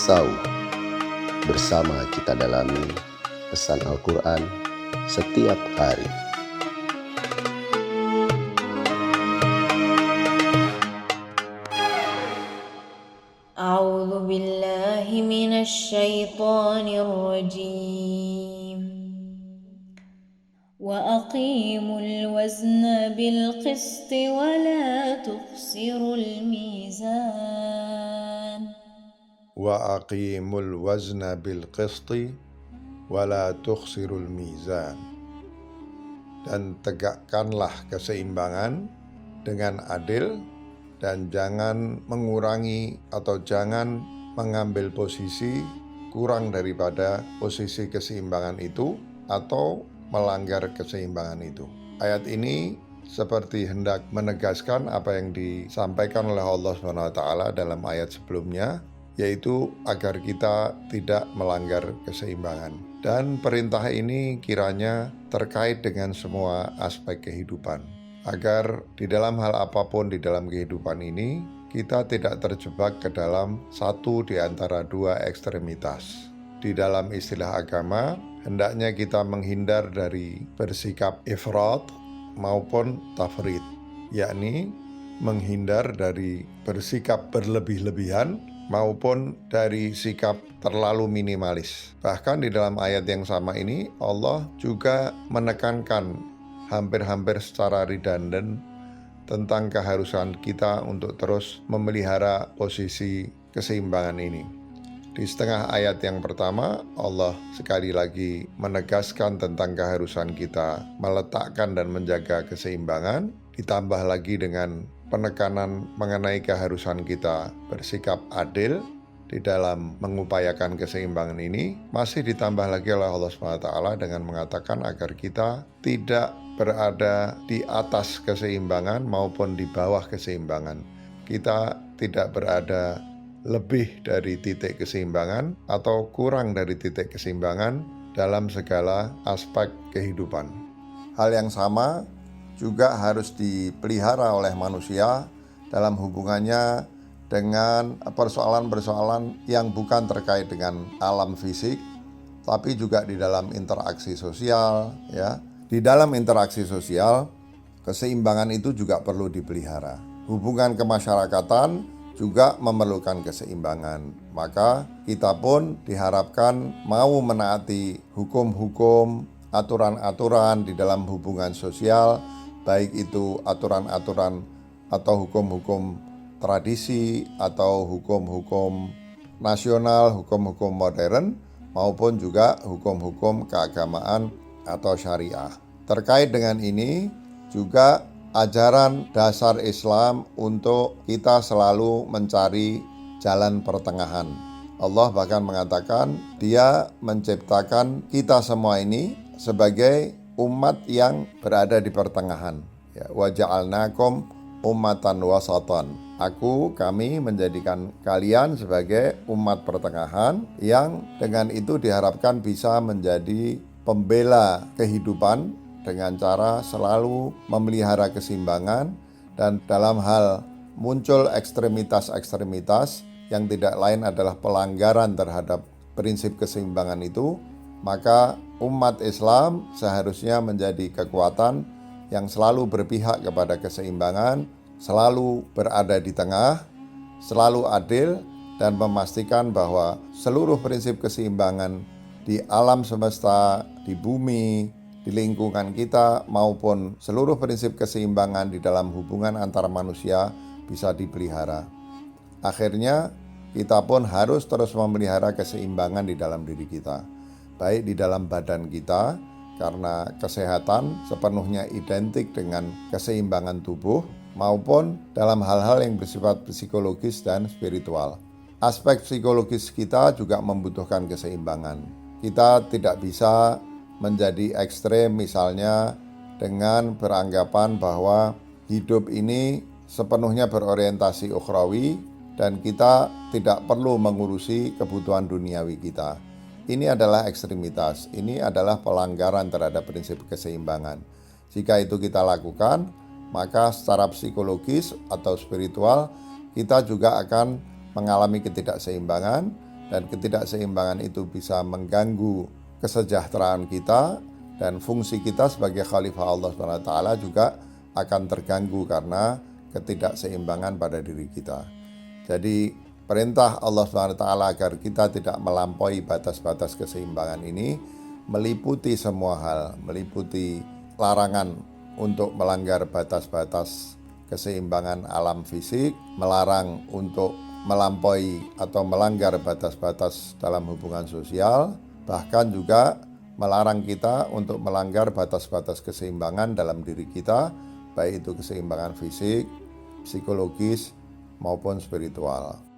Sau bersama kita dalami pesan Al-Quran setiap hari. A'udzu billahi minasy syaithanir rajim. Wa aqimul wazna bil qisti wa la tukhsirul mizan. Wa aqimul wazna bil qisti wa la tukhsirul mizan. Dan tegakkanlah keseimbangan dengan adil, dan jangan mengurangi atau jangan mengambil posisi kurang daripada posisi keseimbangan itu atau melanggar keseimbangan itu. Ayat ini seperti hendak menegaskan apa yang disampaikan oleh Allah SWT dalam ayat sebelumnya, yaitu agar kita tidak melanggar keseimbangan. Dan perintah ini kiranya terkait dengan semua aspek kehidupan, agar di dalam hal apapun di dalam kehidupan ini, kita tidak terjebak ke dalam satu di antara dua ekstremitas. Di dalam istilah agama, hendaknya kita menghindar dari bersikap ifrat maupun tafrid, yakni menghindar dari bersikap berlebih-lebihan maupun dari sikap terlalu minimalis. Bahkan di dalam ayat yang sama ini, Allah juga menekankan hampir-hampir secara redundant tentang keharusan kita untuk terus memelihara posisi keseimbangan ini. Di setengah ayat yang pertama, Allah sekali lagi menegaskan tentang keharusan kita meletakkan dan menjaga keseimbangan, ditambah lagi dengan penekanan mengenai keharusan kita bersikap adil di dalam mengupayakan keseimbangan ini, masih ditambah lagi oleh Allah SWT dengan mengatakan agar kita tidak berada di atas keseimbangan maupun di bawah keseimbangan. Kita tidak berada lebih dari titik keseimbangan atau kurang dari titik keseimbangan dalam segala aspek kehidupan. Hal yang sama juga harus dipelihara oleh manusia dalam hubungannya dengan persoalan-persoalan yang bukan terkait dengan alam fisik, tapi juga di dalam interaksi sosial, ya. Di dalam interaksi sosial, keseimbangan itu juga perlu dipelihara. Hubungan kemasyarakatan juga memerlukan keseimbangan. Maka kita pun diharapkan mau menaati hukum-hukum, aturan-aturan di dalam hubungan sosial, baik itu aturan-aturan atau hukum-hukum tradisi atau hukum-hukum nasional, hukum-hukum modern, maupun juga hukum-hukum keagamaan atau syariah. Terkait dengan ini juga ajaran dasar Islam untuk kita selalu mencari jalan pertengahan. Allah bahkan mengatakan Dia menciptakan kita semua ini sebagai umat yang berada di pertengahan. Wa ja'alnakum ummatan wasatan. Kami menjadikan kalian sebagai umat pertengahan yang dengan itu diharapkan bisa menjadi pembela kehidupan dengan cara selalu memelihara keseimbangan, dan dalam hal muncul ekstremitas-ekstremitas yang tidak lain adalah pelanggaran terhadap prinsip keseimbangan itu, maka umat Islam seharusnya menjadi kekuatan yang selalu berpihak kepada keseimbangan, selalu berada di tengah, selalu adil, dan memastikan bahwa seluruh prinsip keseimbangan di alam semesta, di bumi, di lingkungan kita, maupun seluruh prinsip keseimbangan di dalam hubungan antar manusia bisa dipelihara. Akhirnya kita pun harus terus memelihara keseimbangan di dalam diri kita, baik di dalam badan kita, karena kesehatan sepenuhnya identik dengan keseimbangan tubuh, maupun dalam hal-hal yang bersifat psikologis dan spiritual. Aspek psikologis kita juga membutuhkan keseimbangan. Kita tidak bisa menjadi ekstrem, misalnya dengan beranggapan bahwa hidup ini sepenuhnya berorientasi ukhrawi dan kita tidak perlu mengurusi kebutuhan duniawi kita. Ini adalah ekstremitas, ini adalah pelanggaran terhadap prinsip keseimbangan. Jika itu kita lakukan, maka secara psikologis atau spiritual kita juga akan mengalami ketidakseimbangan dan ketidakseimbangan itu bisa mengganggu kesejahteraan kita, dan fungsi kita sebagai khalifah Allah SWT juga akan terganggu karena ketidakseimbangan pada diri kita. Jadi perintah Allah SWT agar kita tidak melampaui batas-batas keseimbangan ini meliputi semua hal, meliputi larangan untuk melanggar batas-batas keseimbangan alam fisik, melarang untuk melampaui atau melanggar batas-batas dalam hubungan sosial, bahkan juga melarang kita untuk melanggar batas-batas keseimbangan dalam diri kita, baik itu keseimbangan fisik, psikologis, maupun spiritual.